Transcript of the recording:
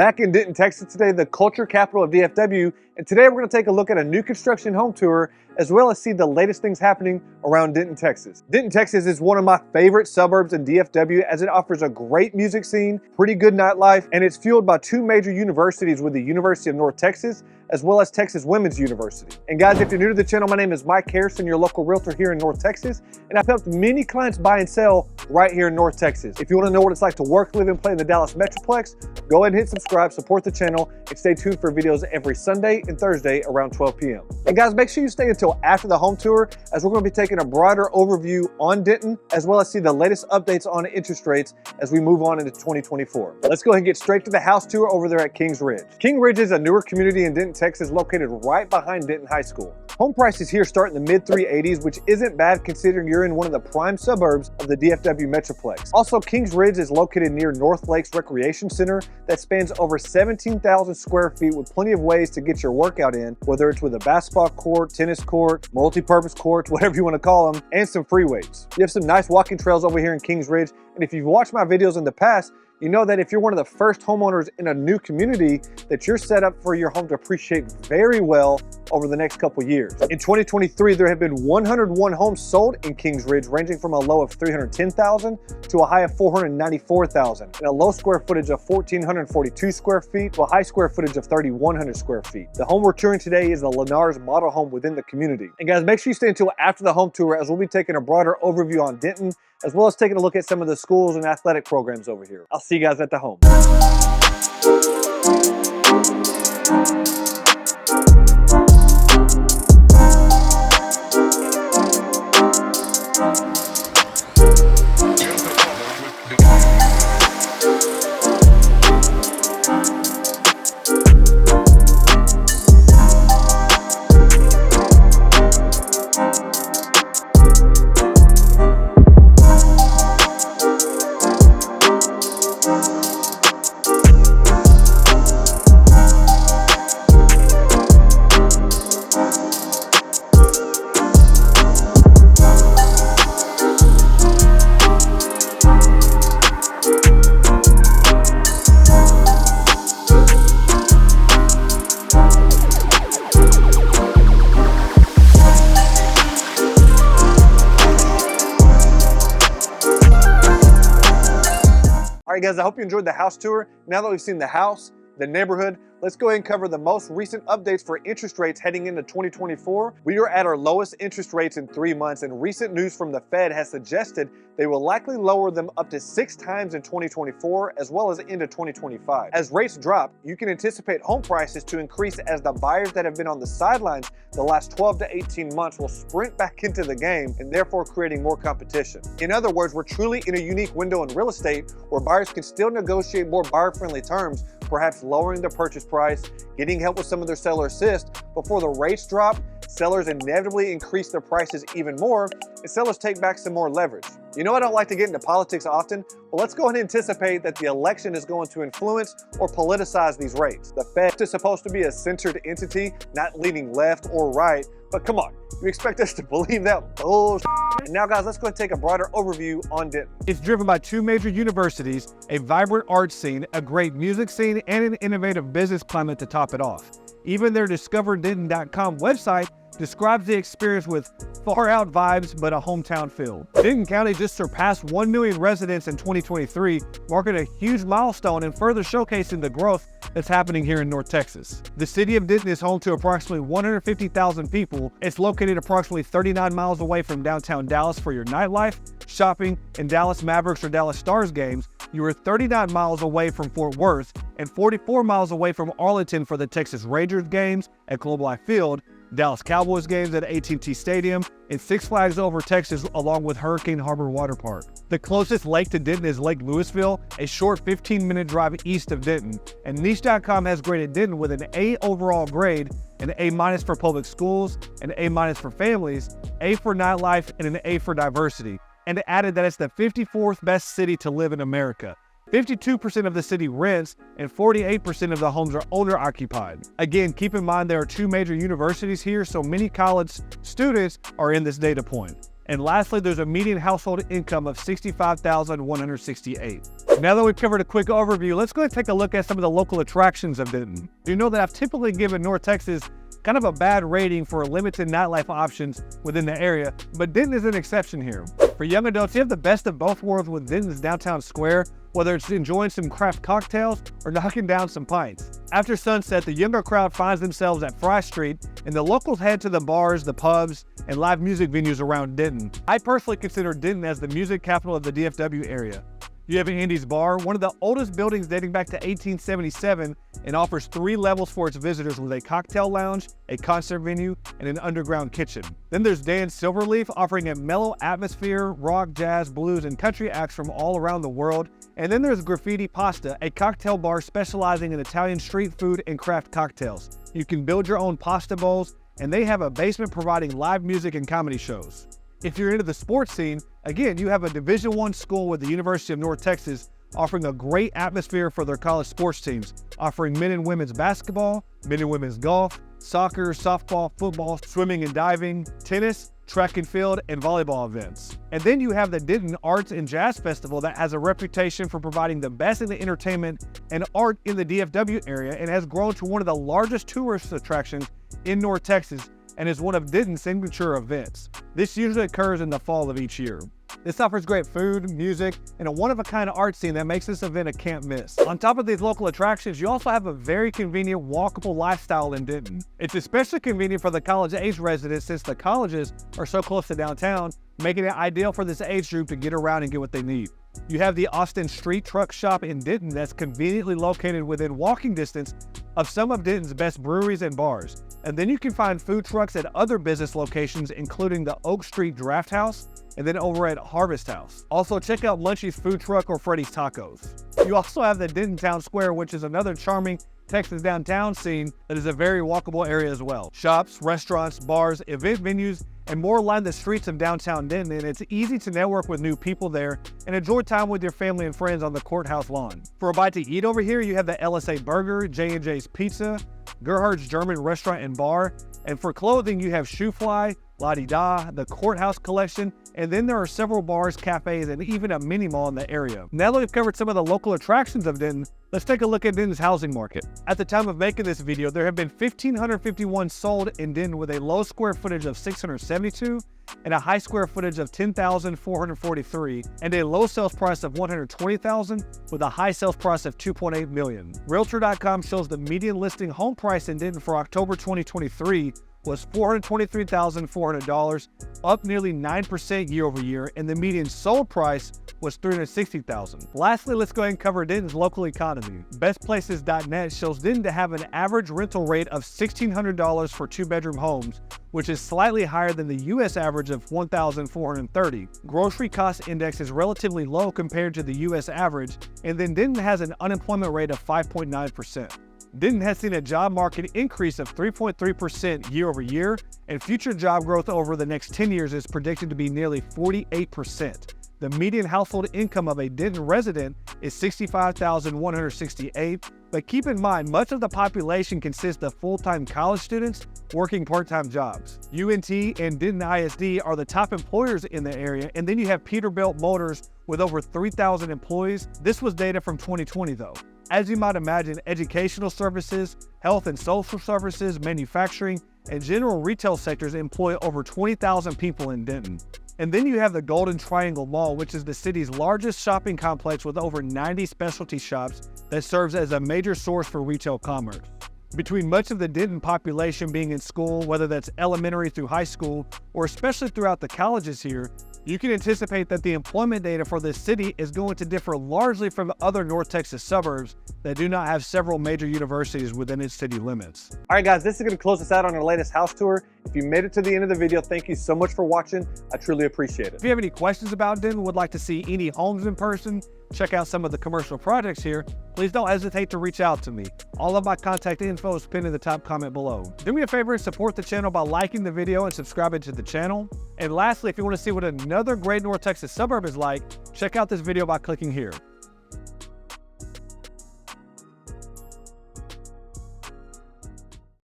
Back in Denton, Texas today, the culture capital of DFW, and today we're going to take a look at a new construction home tour as well as see the latest things happening around Denton, Texas. Denton, Texas is one of my favorite suburbs in DFW as it offers a great music scene, pretty good nightlife, and it's fueled by two major universities with the University of North Texas as well as Texas Women's University. And guys, if you're new to the channel, my name is Mike Harrison, your local realtor here in North Texas, and I've helped many clients buy and sell right here in North Texas. If you want to know what it's like to work, live, and play in the Dallas metroplex, go ahead and hit subscribe, support the channel, and stay tuned for videos every Sunday and Thursday around 12 p.m. And guys, make sure you stay until after the home tour as we're going to be taking a broader overview on Denton as well as see the latest updates on interest rates as we move on into 2024. Let's go ahead and get straight to the house tour over there at Kings Ridge. King Ridge is a newer community in Denton, Texas, located right behind Denton High School. Home prices here start in the mid 380s, which isn't bad considering you're in one of the prime suburbs of the DFW metroplex. Also, Kings Ridge is located near North Lakes Recreation Center that spans over 17,000 square feet with plenty of ways to get your workout in, whether it's with a basketball court, tennis court, multi-purpose courts, whatever you want to call them, and some free weights. You have some nice walking trails over here in Kings Ridge, and if you've watched my videos in the past, you know that if you're one of the first homeowners in a new community, that you're set up for your home to appreciate very well over the next couple years. In 2023, there have been 101 homes sold in Kings Ridge, ranging from a low of 310,000 to a high of 494,000, and a low square footage of 1,442 square feet to a high square footage of 3,100 square feet. The home we're touring today is the Lennar's model home within the community. And guys, make sure you stay until after the home tour as we'll be taking a broader overview on Denton, as well as taking a look at some of the schools and athletic programs over here. I'll see you guys at the home. All right, guys, I hope you enjoyed the house tour. Now that we've seen the house, the neighborhood, let's go ahead and cover the most recent updates for interest rates heading into 2024. We are at our lowest interest rates in 3 months, and recent news from the Fed has suggested they will likely lower them up to 6 times in 2024 as well as into 2025. As rates drop, you can anticipate home prices to increase as the buyers that have been on the sidelines the last 12 to 18 months will sprint back into the game and therefore creating more competition. In other words, we're truly in a unique window in real estate where buyers can still negotiate more buyer-friendly terms, perhaps lowering the purchase price, getting help with some of their seller assist. Before the rates drop, sellers inevitably increase their prices even more, and sellers take back some more leverage. You know I don't like to get into politics often, but let's go ahead and anticipate that the election is going to influence or politicize these rates. The Fed is supposed to be a centered entity, not leaning left or right, but come on, you expect us to believe that bullshit? And now guys, let's go ahead and take a broader overview on Denton. It's driven by two major universities, a vibrant art scene, a great music scene, and an innovative business climate to top it off. Even their DiscoverDenton.com website describes the experience with far-out vibes but a hometown feel. Denton County just surpassed 1 million residents in 2023, marking a huge milestone and further showcasing the growth that's happening here in North Texas. The city of Denton is home to approximately 150,000 people. It's located approximately 39 miles away from downtown Dallas for your nightlife, shopping, and Dallas Mavericks or Dallas Stars games. You are 39 miles away from Fort Worth and 44 miles away from Arlington for the Texas Rangers games at Globe Life Field, Dallas Cowboys games at AT&T Stadium, and Six Flags Over Texas along with Hurricane Harbor Water Park. The closest lake to Denton is Lake Louisville, a short 15-minute drive east of Denton, and Niche.com has graded Denton with an A overall grade, an A- for public schools, an A- for families, A for nightlife, and an A for diversity, and added that it's the 54th best city to live in America. 52% of the city rents and 48% of the homes are owner occupied. Again, keep in mind there are two major universities here, so many college students are in this data point. And lastly, there's a median household income of $65,168. Now that we've covered a quick overview, let's go ahead and take a look at some of the local attractions of Denton. You know that I've typically given North Texas kind of a bad rating for limited nightlife options within the area, but Denton is an exception here. For young adults, you have the best of both worlds with Denton's downtown square, whether it's enjoying some craft cocktails or knocking down some pints. After sunset, the younger crowd finds themselves at Fry Street, and the locals head to the bars, the pubs, and live music venues around Denton. I personally consider Denton as the music capital of the DFW area. You have Andy's Bar, one of the oldest buildings dating back to 1877, and offers 3 levels for its visitors with a cocktail lounge, a concert venue, and an underground kitchen. Then there's Dan's Silverleaf, offering a mellow atmosphere, rock, jazz, blues, and country acts from all around the world. And then there's Graffiti Pasta, a cocktail bar specializing in Italian street food and craft cocktails. You can build your own pasta bowls, and they have a basement providing live music and comedy shows. If you're into the sports scene, again, you have a Division I school with the University of North Texas offering a great atmosphere for their college sports teams, offering men and women's basketball, men and women's golf, soccer, softball, football, swimming and diving, tennis, track and field, and volleyball events. And then you have the Denton Arts and Jazz Festival that has a reputation for providing the best in the entertainment and art in the DFW area and has grown to one of the largest tourist attractions in North Texas and is one of Denton's signature events. This usually occurs in the fall of each year. This offers great food, music, and a one-of-a-kind art scene that makes this event a can't miss. On top of these local attractions, you also have a very convenient, walkable lifestyle in Denton. It's especially convenient for the college-age residents since the colleges are so close to downtown, making it ideal for this age group to get around and get what they need. You have the Austin Street Truck Shop in Denton that's conveniently located within walking distance of some of Denton's best breweries and bars. And then you can find food trucks at other business locations, including the Oak Street Draft House and then over at Harvest House. Also, check out Lunchy's Food Truck or Freddy's Tacos. You also have the Denton Town Square, which is another charming Texas downtown scene that is a very walkable area as well. Shops, restaurants, bars, event venues, and more line the streets of downtown Denton, and it's easy to network with new people there and enjoy time with your family and friends on the courthouse lawn. For a bite to eat over here, you have the LSA Burger, J&J's Pizza, Gerhardt's German Restaurant and Bar, and for clothing, you have Shoe Fly, La Di Da, the Courthouse Collection, and then there are several bars, cafes, and even a mini mall in the area. Now that we've covered some of the local attractions of Denton, let's take a look at Denton's housing market. At the time of making this video, there have been 1,551 sold in Denton with a low square footage of 672 and a high square footage of 10,443 and a low sales price of $120,000 with a high sales price of $2.8 million. Realtor.com shows the median listing home price in Denton for October 2023 was $423,400, up nearly 9% year over year, and the median sold price was $360,000. Lastly, let's go ahead and cover Denton's local economy. BestPlaces.net shows Denton to have an average rental rate of $1,600 for 2-bedroom homes, which is slightly higher than the U.S. average of $1,430. Grocery cost index is relatively low compared to the U.S. average, and then Denton has an unemployment rate of 5.9%. Denton has seen a job market increase of 3.3% year over year, and future job growth over the next 10 years is predicted to be nearly 48%. The median household income of a Denton resident is $65,168, but keep in mind, much of the population consists of full-time college students working part-time jobs. UNT and Denton ISD are the top employers in the area, and then you have Peterbilt Motors with over 3,000 employees. This was data from 2020 though. As you might imagine, educational services, health and social services, manufacturing, and general retail sectors employ over 20,000 people in Denton. And then you have the Golden Triangle Mall, which is the city's largest shopping complex with over 90 specialty shops that serves as a major source for retail commerce. Between much of the Denton population being in school, whether that's elementary through high school, or especially throughout the colleges here, you can anticipate that the employment data for this city is going to differ largely from other North Texas suburbs that do not have several major universities within its city limits. All right, guys, this is going to close us out on our latest house tour. If you made it to the end of the video, thank you so much for watching. I truly appreciate it. If you have any questions about Denton, would like to see any homes in person, check out some of the commercial projects here, please don't hesitate to reach out to me. All of my contact info is pinned in the top comment below. Do me a favor and support the channel by liking the video and subscribing to the channel. And lastly, if you want to see what another great North Texas suburb is like, check out this video by clicking here.